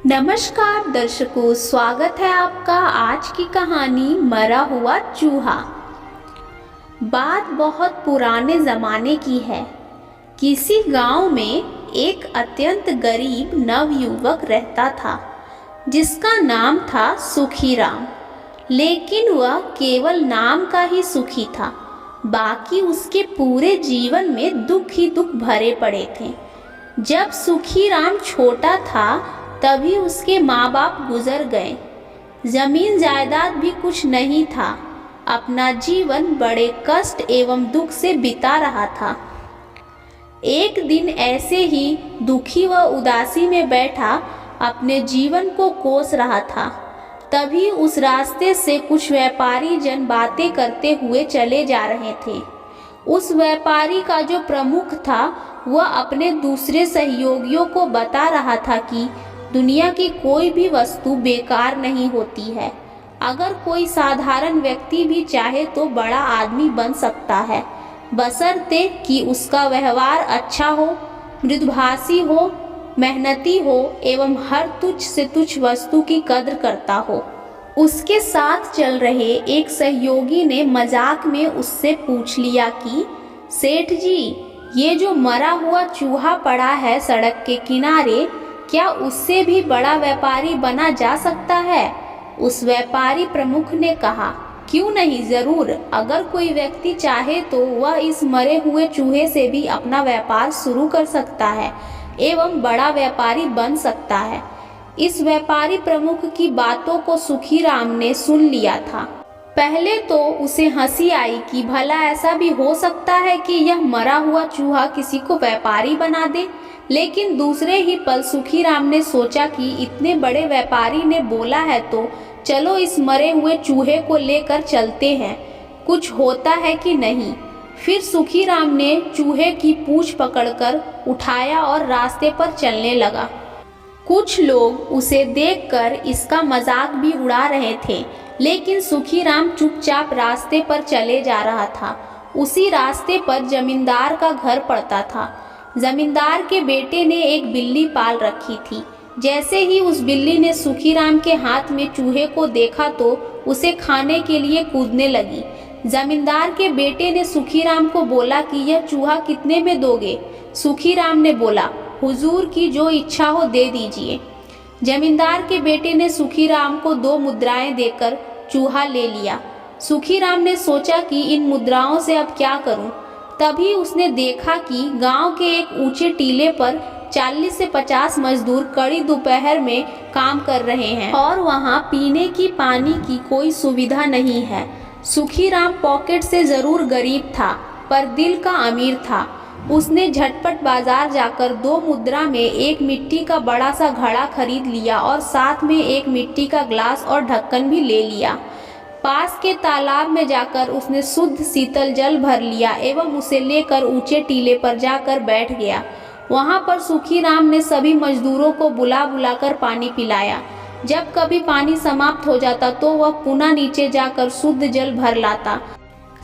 नमस्कार दर्शकों, स्वागत है आपका आज की कहानी मरा हुआ चूहा। बात बहुत पुराने ज़माने की है। किसी गांव में एक अत्यंत गरीब नवयुवक रहता था जिसका नाम था सुखीराम। लेकिन वह केवल नाम का ही सुखी था, बाकी उसके पूरे जीवन में दुख ही दुख भरे पड़े थे। जब सुखीराम छोटा था तभी उसके माँ बाप गुजर गए। जमीन जायदाद भी कुछ नहीं था। अपना जीवन बड़े कष्ट एवं दुख से बिता रहा था। एक दिन ऐसे ही दुखी व उदासी में बैठा अपने जीवन को कोस रहा था। तभी उस रास्ते से कुछ व्यापारी जन बातें करते हुए चले जा रहे थे। उस व्यापारी का जो प्रमुख था वह अपने दूसरे सहयोगियों को बता रहा था कि दुनिया की कोई भी वस्तु बेकार नहीं होती है। अगर कोई साधारण व्यक्ति भी चाहे तो बड़ा आदमी बन सकता है, बशर्ते कि उसका व्यवहार अच्छा हो, मृदुभाषी हो, मेहनती हो एवं हर तुच्छ से तुच्छ वस्तु की कद्र करता हो। उसके साथ चल रहे एक सहयोगी ने मजाक में उससे पूछ लिया कि सेठ जी, ये जो मरा हुआ चूहा पड़ा है सड़क के किनारे, क्या उससे भी बड़ा व्यापारी बना जा सकता है? उस व्यापारी प्रमुख ने कहा, क्यों नहीं, जरूर। अगर कोई व्यक्ति चाहे तो वह इस मरे हुए चूहे से भी अपना व्यापार शुरू कर सकता है एवं बड़ा व्यापारी बन सकता है। इस व्यापारी प्रमुख की बातों को सुखीराम ने सुन लिया था। पहले तो उसे हंसी आई कि भला ऐसा भी हो सकता है कि यह मरा हुआ चूहा किसी को व्यापारी बना दे। लेकिन दूसरे ही पल सुखीराम ने सोचा कि इतने बड़े व्यापारी ने बोला है तो चलो इस मरे हुए चूहे को लेकर चलते हैं, कुछ होता है कि नहीं। फिर सुखीराम ने चूहे की पूंछ पकड़कर उठाया और रास्ते पर चलने लगा। कुछ लोग उसे देखकर इसका मजाक भी उड़ा रहे थे, लेकिन सुखीराम चुपचाप रास्ते पर चले जा रहा था। उसी रास्ते पर जमींदार का घर पड़ता था। जमींदार के बेटे ने एक बिल्ली पाल रखी थी। जैसे ही उस बिल्ली ने सुखीराम के हाथ में चूहे को देखा तो उसे खाने के लिए कूदने लगी। जमींदार के बेटे ने सुखीराम को बोला कि यह चूहा कितने में दोगे? सुखीराम ने बोला, हुजूर की जो इच्छा हो दे दीजिए। जमींदार के बेटे ने सुखीराम को 2 मुद्राएं देकर चूहा ले लिया। सुखीराम ने सोचा कि इन मुद्राओं से अब क्या करूं? तभी उसने देखा कि गांव के एक ऊंचे टीले पर 40 से 50 मजदूर कड़ी दोपहर में काम कर रहे हैं और वहां पीने की पानी की कोई सुविधा नहीं है। सुखीराम पॉकेट से जरूर गरीब था पर दिल का अमीर था। उसने झटपट बाजार जाकर 2 मुद्रा में एक मिट्टी का बड़ा सा घड़ा खरीद लिया और साथ में एक मिट्टी का ग्लास और ढक्कन भी ले लिया। पास के तालाब में जाकर उसने शुद्ध शीतल जल भर लिया एवं उसे लेकर ऊंचे टीले पर जाकर बैठ गया। वहां पर सुखीराम ने सभी मजदूरों को बुला बुलाकर पानी पिलाया। जब कभी पानी समाप्त हो जाता तो वह पुनः नीचे जाकर शुद्ध जल भर लाता।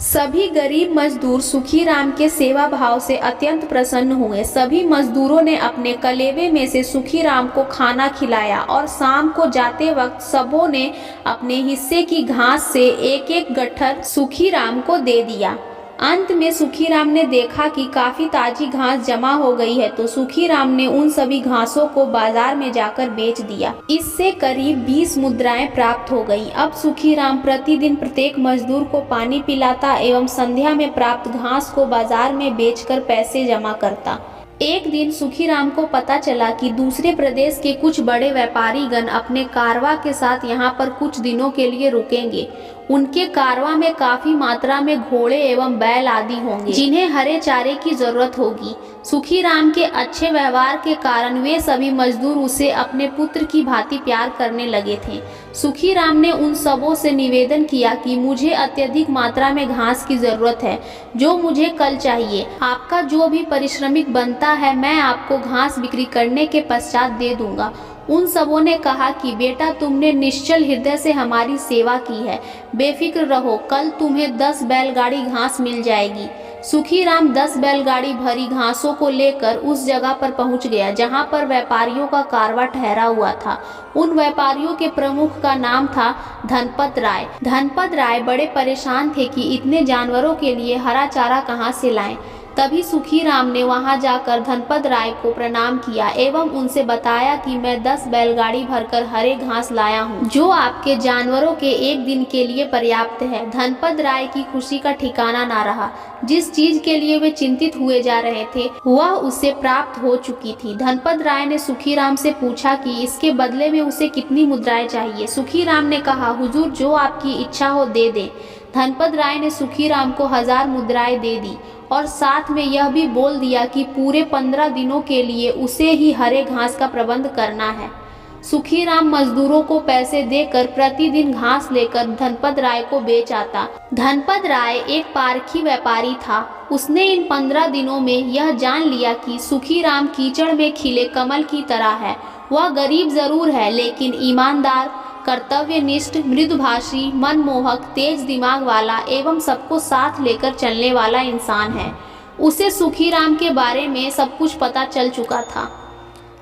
सभी गरीब मजदूर सुखीराम के सेवा भाव से अत्यंत प्रसन्न हुए। सभी मजदूरों ने अपने कलेवे में से सुखीराम को खाना खिलाया और शाम को जाते वक्त सबों ने अपने हिस्से की घास से एक एक गट्ठर सुखीराम को दे दिया। अंत में सुखीराम ने देखा कि काफी ताजी घास जमा हो गई है तो सुखीराम ने उन सभी घासों को बाजार में जाकर बेच दिया। इससे करीब 20 मुद्राएं प्राप्त हो गई। अब सुखीराम प्रतिदिन प्रत्येक मजदूर को पानी पिलाता एवं संध्या में प्राप्त घास को बाजार में बेचकर पैसे जमा करता। एक दिन सुखीराम को पता चला कि दूसरे प्रदेश के कुछ बड़े व्यापारी गण अपने कारवा के साथ यहाँ पर कुछ दिनों के लिए रुकेंगे। उनके कारवा में काफी मात्रा में घोड़े एवं बैल आदि होंगे जिन्हें हरे चारे की जरूरत होगी। सुखीराम के अच्छे व्यवहार के कारण वे सभी मजदूर उसे अपने पुत्र की भांति प्यार करने लगे थे। सुखीराम ने उन सबों से निवेदन किया कि मुझे अत्यधिक मात्रा में घास की जरूरत है, जो मुझे कल चाहिए। आपका जो भी पारिश्रमिक बनता है मैं आपको घास बिक्री करने के पश्चात दे दूंगा। उन सबों ने कहा कि बेटा, तुमने निश्चल हृदय से हमारी सेवा की है, बेफिक्र रहो, कल तुम्हें 10 बैलगाड़ी घास मिल जाएगी। सुखीराम 10 बैलगाड़ी भरी घासों को लेकर उस जगह पर पहुंच गया जहां पर व्यापारियों का कारवां ठहरा हुआ था। उन व्यापारियों के प्रमुख का नाम था धनपत राय। धनपत राय बड़े परेशान थे कि इतने जानवरों के लिए हरा चारा कहां से लाएं। तभी सुखीराम ने वहां जाकर धनपत राय को प्रणाम किया एवं उनसे बताया कि मैं 10 बैलगाड़ी भरकर हरे घास लाया हूं, जो आपके जानवरों के एक दिन के लिए पर्याप्त है। धनपत राय की खुशी का ठिकाना ना रहा। जिस चीज के लिए वे चिंतित हुए जा रहे थे वह उसे प्राप्त हो चुकी थी। धनपत राय ने सुखीराम से पूछा कि इसके बदले में उसे कितनी मुद्राएं चाहिए। सुखीराम ने कहा, हुजूर जो आपकी इच्छा हो दे दें। धनपत राय ने सुखीराम को 1000 मुद्राएं दे दी और साथ में यह भी बोल दिया कि पूरे 15 दिनों के लिए उसे ही हरे घास का प्रबंध करना है। सुखीराम मजदूरों को पैसे देकर प्रतिदिन घास लेकर धनपत राय को बेच आता। धनपत राय एक पारखी व्यापारी था। उसने इन 15 दिनों में यह जान लिया कि सुखीराम कीचड़ में खिले कमल की तरह है। वह गरीब जरूर है लेकिन ईमानदार, कर्तव्यनिष्ठ, मृदुभाषी, मनमोहक, तेज दिमाग वाला एवं सबको साथ लेकर चलने वाला इंसान है। उसे सुखीराम के बारे में सब कुछ पता चल चुका था।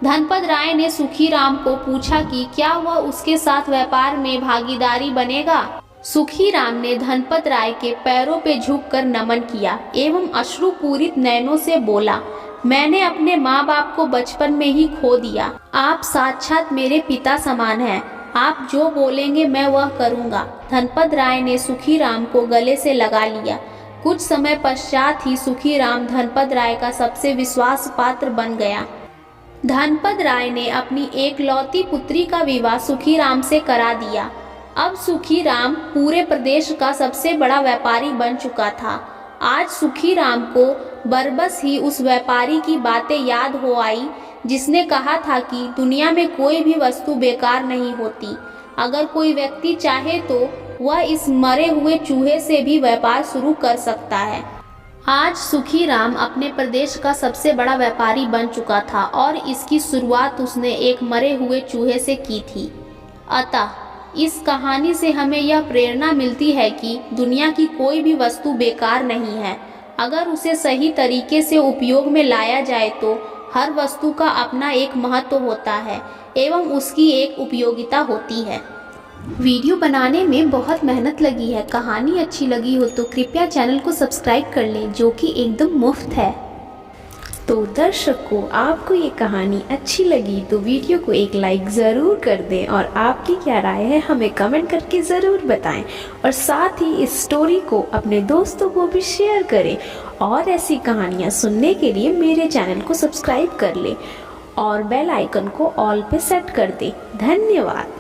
धनपत राय ने सुखीराम को पूछा कि क्या वह उसके साथ व्यापार में भागीदारी बनेगा। सुखीराम ने धनपत राय के पैरों पे झुककर नमन किया एवं अश्रुपूरित नयनों से बोला, मैंने अपने माँ बाप को बचपन में ही खो दिया। आप साक्षात मेरे पिता समान हैं। आप जो बोलेंगे मैं वह करूँगा। धनपत राय ने सुखीराम को गले से लगा लिया। कुछ समय पश्चात ही सुखीराम धनपत राय का सबसे विश्वास पात्र बन गया। धनपत राय ने अपनी एकलौती पुत्री का विवाह सुखीराम से करा दिया। अब सुखीराम पूरे प्रदेश का सबसे बड़ा व्यापारी बन चुका था। आज सुखीराम को बरबस ही उस व्यापारी की बातें याद हो आई जिसने कहा था कि दुनिया में कोई भी वस्तु बेकार नहीं होती। अगर कोई व्यक्ति चाहे तो वह इस मरे हुए चूहे से भी व्यापार शुरू कर सकता है। आज सुखीराम अपने प्रदेश का सबसे बड़ा व्यापारी बन चुका था और इसकी शुरुआत उसने एक मरे हुए चूहे से की थी। अतः इस कहानी से हमें यह प्रेरणा मिलती है कि दुनिया की कोई भी वस्तु बेकार नहीं है। अगर उसे सही तरीके से उपयोग में लाया जाए तो हर वस्तु का अपना एक महत्व होता है एवं उसकी एक उपयोगिता होती है। वीडियो बनाने में बहुत मेहनत लगी है। कहानी अच्छी लगी हो तो कृपया चैनल को सब्सक्राइब कर लें, जो कि एकदम मुफ्त है। तो दर्शकों, आपको ये कहानी अच्छी लगी तो वीडियो को एक लाइक ज़रूर कर दें और आपकी क्या राय है हमें कमेंट करके ज़रूर बताएं और साथ ही इस स्टोरी को अपने दोस्तों को भी शेयर करें। और ऐसी कहानियाँ सुनने के लिए मेरे चैनल को सब्सक्राइब कर लें और बेल आइकन को ऑल पे सेट कर दें। धन्यवाद।